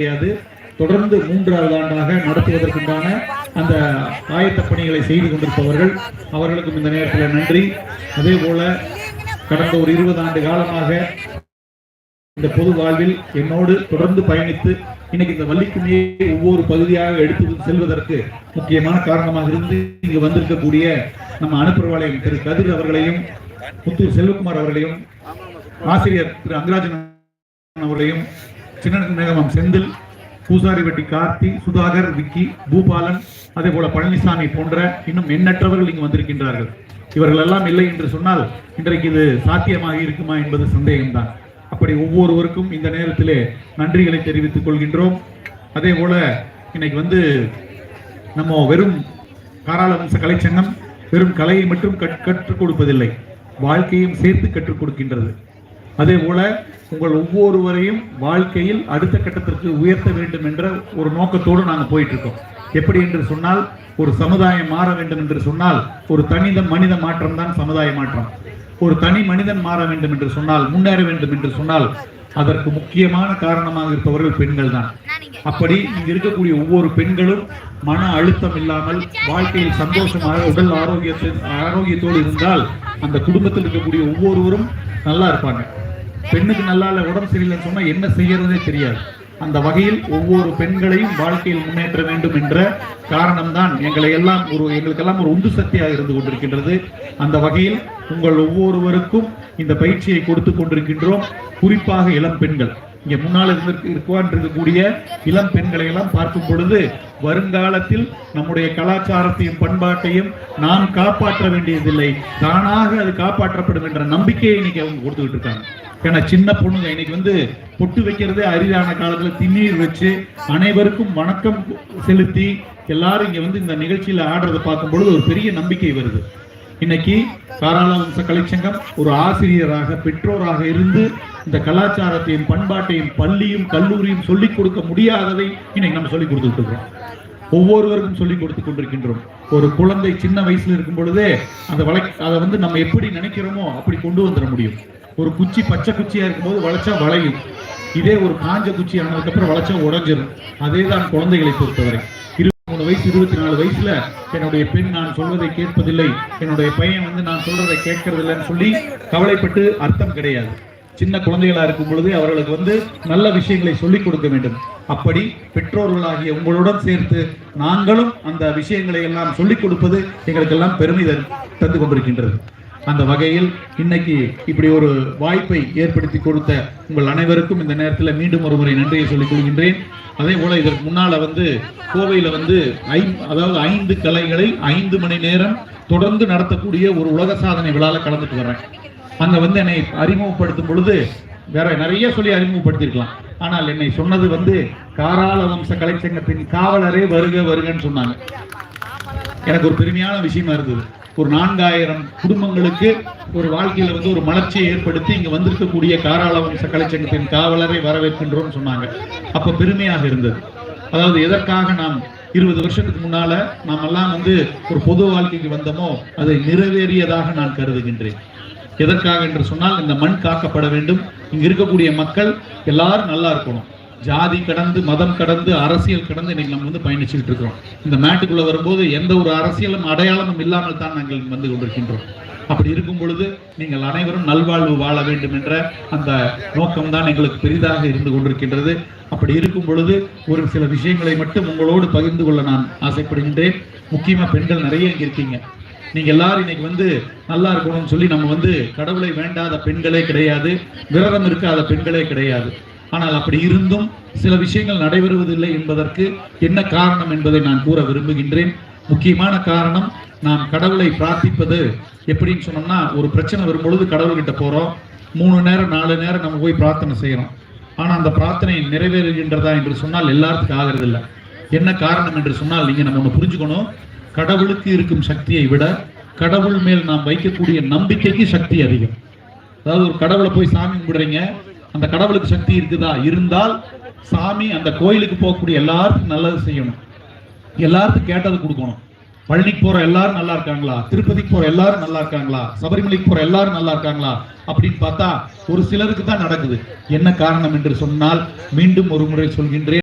தொடர்ந்து 3வது ஆண்டாக நடத்துவதற்குண்டான அந்த ஆயத்த பணிகளை செய்து கொண்டிருப்பவர்கள் அவர்களுக்கும் இந்த நேரத்தில் நன்றி. அதே போல கடந்த ஒரு 20 ஆண்டு காலமாக இந்த பொது வாழ்வில் என்னோடு தொடர்ந்து பயணித்து இன்னைக்கு இந்த வள்ளிக்கும்மியை ஒவ்வொரு பகுதியாக எடுத்து செல்வதற்கு முக்கியமான காரணமாக இருந்து இங்கு வந்திருக்கக்கூடிய நம்ம அனுப்புறவாளையம் திரு கதிர் அவர்களையும் புத்தூர் செல்வகுமார் அவர்களையும் ஆசிரியர் திரு அங்கராஜன் அவர்களையும் சின்னமம் செந்தில் பூசாரிவட்டி கார்த்தி சுதாகர் விக்கி பூபாலன் அதே போல பழனிசாமி போன்ற இன்னும் எண்ணற்றவர்கள் இங்கு வந்திருக்கின்றார்கள். இவர்கள் எல்லாம் இல்லை என்று சொன்னால் இன்றைக்கு இது சாத்தியமாக இருக்குமா என்பது சந்தேகம்தான். அப்படி ஒவ்வொருவருக்கும் இந்த நேரத்திலே நன்றிகளை தெரிவித்துக் கொள்கின்றோம். அதே போல இன்னைக்கு நம்ம வெறும் காராள வம்ச கலைச்சங்கம் வெறும் கலையை மட்டும் கற்றுக் கொடுப்பதில்லை, வாழ்க்கையும் சேர்த்து கற்றுக் கொடுக்கின்றது. அதே போல உங்கள் ஒவ்வொருவரையும் வாழ்க்கையில் அடுத்த கட்டத்திற்கு உயர்த்த வேண்டும் என்ற ஒரு நோக்கத்தோடு நாங்கள் போயிட்டு இருக்கோம். எப்படி என்று சொன்னால் ஒரு சமுதாயம் மாற வேண்டும் என்று சொன்னால் ஒரு மனித மாற்றம் தான் சமுதாய மாற்றம். ஒரு தனி மனிதன் மாற வேண்டும் என்று சொன்னால் முன்னேற வேண்டும் என்று சொன்னால் அதற்கு முக்கியமான காரணமாக இருப்பவர்கள் பெண்கள் தான். அப்படி இங்கு இருக்கக்கூடிய ஒவ்வொரு பெண்களும் மன அழுத்தம் இல்லாமல் வாழ்க்கையில் சந்தோஷமாக உடல் ஆரோக்கியத்தோடு இருந்தால் அந்த குடும்பத்தில் இருக்கக்கூடிய ஒவ்வொருவரும் நல்லா இருப்பாங்க. பெண்ணுக்கு நல்லா இல்லை, உடம்பு சரியில்லைன்னு சொன்னா என்ன செய்யறதே தெரியாது. அந்த வகையில் ஒவ்வொரு பெண்களையும் வாழ்க்கையில் முன்னேற்ற வேண்டும் என்ற காரணம்தான் எங்களுக்கெல்லாம் ஒரு உந்து சக்தியாக இருந்து கொண்டிருக்கின்றது. அந்த வகையில் உங்கள் ஒவ்வொருவருக்கும் இந்த பயிற்சியை கொடுத்து கொண்டிருக்கின்றோம். குறிப்பாக இளம் பெண்கள் இங்க முன்னால் இருக்கக்கூடிய இளம் பெண்களை எல்லாம் பார்க்கும் பொழுது வருங்காலத்தில் நம்முடைய கலாச்சாரத்தையும் பண்பாட்டையும் நாம் காப்பாற்ற வேண்டியதில்லை, தானாக அது காப்பாற்றப்படும் என்ற நம்பிக்கையை இன்னைக்கு அவங்க கொடுத்துக்கிட்டு இருக்காங்க. ஏன்னா சின்ன பொண்ணுங்க இன்னைக்கு பொட்டு வைக்கிறதே அரிதான காலத்துல திண்ணீர் வச்சு அனைவருக்கும் வணக்கம் செலுத்தி எல்லாரும் இங்க இந்த நிகழ்ச்சியில ஆடுறதை பார்க்கும் பொழுது ஒரு பெரிய நம்பிக்கை வருது. இன்னைக்கு காராள வம்ச கலைச்சங்கம் ஒரு ஆசிரியராக பெற்றோராக இருந்து இந்த கலாச்சாரத்தையும் பண்பாட்டையும் பள்ளியும் கல்லூரியும் சொல்லிக் கொடுக்க முடியாததை இன்னைக்கு நம்ம சொல்லிக் கொடுத்துட்டு இருக்கோம். ஒவ்வொருவருக்கும் சொல்லிக் கொடுத்து கொண்டிருக்கின்றோம். ஒரு குழந்தை சின்ன வயசுல இருக்கும் பொழுதே அதை நம்ம எப்படி நினைக்கிறோமோ அப்படி கொண்டு வந்துட முடியும். ஒரு குச்சி பச்சை குச்சியா இருக்கும்போது வளைச்சா வளையும், இதே ஒரு காஞ்ச குச்சி ஆனதுக்கு அப்புறம் வளைச்சா உடஞ்சிடும். அதே தான் குழந்தைகளை பொறுத்தவரை. 23 வயசு 24 வயசுல என்னுடைய பெண் நான் சொல்வதை கேட்பதில்லை, என்னுடைய பையன் நான் சொல்றதை கேட்கறதில்லைன்னு சொல்லி கவலைப்பட்டு அர்த்தம் கிடையாது. சின்ன குழந்தைகளா இருக்கும் பொழுது அவர்களுக்கு நல்ல விஷயங்களை சொல்லிக் கொடுக்க வேண்டும். அப்படி பெற்றோர்களாகிய உங்களுடன் சேர்த்து நாங்களும் அந்த விஷயங்களை எல்லாம் சொல்லிக் கொடுப்பது எங்களுக்கெல்லாம் பெருமை தந்து கொண்டிருக்கின்றது. அந்த வகையில் இன்னைக்கு இப்படி ஒரு வாய்ப்பை ஏற்படுத்தி கொடுத்த உங்கள் அனைவருக்கும் இந்த நேரத்தில் மீண்டும் ஒரு முறை நன்றியை சொல்லிக் கொள்கின்றேன். அதே போல இதற்கு முன்னால கோவையில 5 கலைகளை 5 மணி நேரம் தொடர்ந்து நடத்தக்கூடிய ஒரு உலக சாதனை விழால கலந்துட்டு வர்றேன். அங்க என்னை அறிமுகப்படுத்தும் பொழுது வேற நிறைய சொல்லி அறிமுகப்படுத்திருக்கலாம். ஆனால் என்னை சொன்னது காராள வம்ச கலைச்சங்கத்தின் காவலரே வருகன்னு சொன்னாங்க. எனக்கு ஒரு பெருமையான விஷயமா இருந்தது. ஒரு 4000 குடும்பங்களுக்கு ஒரு வாழ்க்கையில ஒரு மலர்ச்சியை ஏற்படுத்தி இங்க வந்திருக்கக்கூடிய காராள வம்ச கலைச்சங்கத்தின் காவலரை வரவேற்கின்றோம் சொன்னாங்க. அப்ப பெருமையாக இருந்தது. அதாவது எதற்காக நாம் 20 வருஷத்துக்கு முன்னால நாம் எல்லாம் ஒரு பொது வாழ்க்கைக்கு வந்தோமோ அதை நிறைவேறியதாக நான் கருதுகின்றேன். எதற்காக என்று சொன்னால் இந்த மண் காக்கப்பட வேண்டும், இங்க இருக்கக்கூடிய மக்கள் எல்லாரும் நல்லா இருக்கணும். ஜாதி கடந்து மதம் கடந்து அரசியல் கடந்து இன்னைக்கு நம்ம பயணிச்சுட்டு இருக்கிறோம். இந்த மேட்டுக்குள்ள வரும்போது எந்த ஒரு அரசியலும் அடையாளமும் இல்லாமல் தான் நாங்கள் வந்து கொண்டிருக்கின்றோம். அப்படி இருக்கும் பொழுது நீங்கள் அனைவரும் நல்வாழ்வு வாழ வேண்டும் என்ற அந்த நோக்கம் தான் எங்களுக்கு பெரிதாக இருந்து கொண்டிருக்கின்றது. அப்படி இருக்கும் பொழுது ஒரு சில விஷயங்களை மட்டும் உங்களோடு பகிர்ந்து கொள்ள நான் ஆசைப்படுகின்றேன். முக்கியமா பெண்கள் நிறைய இங்க இருக்கீங்க. நீங்க எல்லாரும் இன்னைக்கு நல்லா இருக்கணும்னு சொல்லி நம்ம கடவுளை வேண்டாத பெண்களே கிடையாது, விரதம் இருக்காத பெண்களே கிடையாது. ஆனால் அப்படி இருந்தும் சில விஷயங்கள் நடைபெறுவதில்லை என்பதற்கு என்ன காரணம் என்பதை நான் கூற விரும்புகின்றேன். முக்கியமான காரணம், நாம் கடவுளை பிரார்த்திப்பது எப்படின்னு சொன்னோம்னா, ஒரு பிரச்சனை வரும்பொழுது கடவுள்கிட்ட போறோம், 3 நேரம் 4 நேரம் நம்ம போய் பிரார்த்தனை செய்யறோம். ஆனா அந்த பிரார்த்தனை நிறைவேறுகின்றதா என்று சொன்னால் எல்லாத்துக்கும் ஆகிறது இல்லை. என்ன காரணம் என்று சொன்னால் நீங்க நம்ம ஒண்ணு புரிஞ்சுக்கணும். கடவுளுக்கு இருக்கும் சக்தியை விட கடவுள் மேல் நாம் வைக்கக்கூடிய நம்பிக்கைக்கு சக்தி அதிகம். அதாவது ஒரு கடவுளை போய் சாமி கும்பிடுறீங்க, அந்த கடவுளுக்கு சக்தி இருக்குதா? இருந்தால் சாமி அந்த கோயிலுக்கு போகக்கூடிய எல்லாருக்கும் நல்லது செய்யணும், எல்லாருக்கும் கேட்டது கொடுக்கணும். பழனிக்கு போற எல்லாரும் நல்லா இருக்காங்களா, திருப்பதிக்கு போற எல்லாரும் நல்லா இருக்காங்களா, சபரிமலைக்கு போற எல்லாரும் நல்லா இருக்காங்களா அப்படின்னு பார்த்தா ஒரு சிலருக்கு தான் நடக்குது. என்ன காரணம் என்று சொன்னால் மீண்டும் ஒரு முறை சொல்கின்றேன்.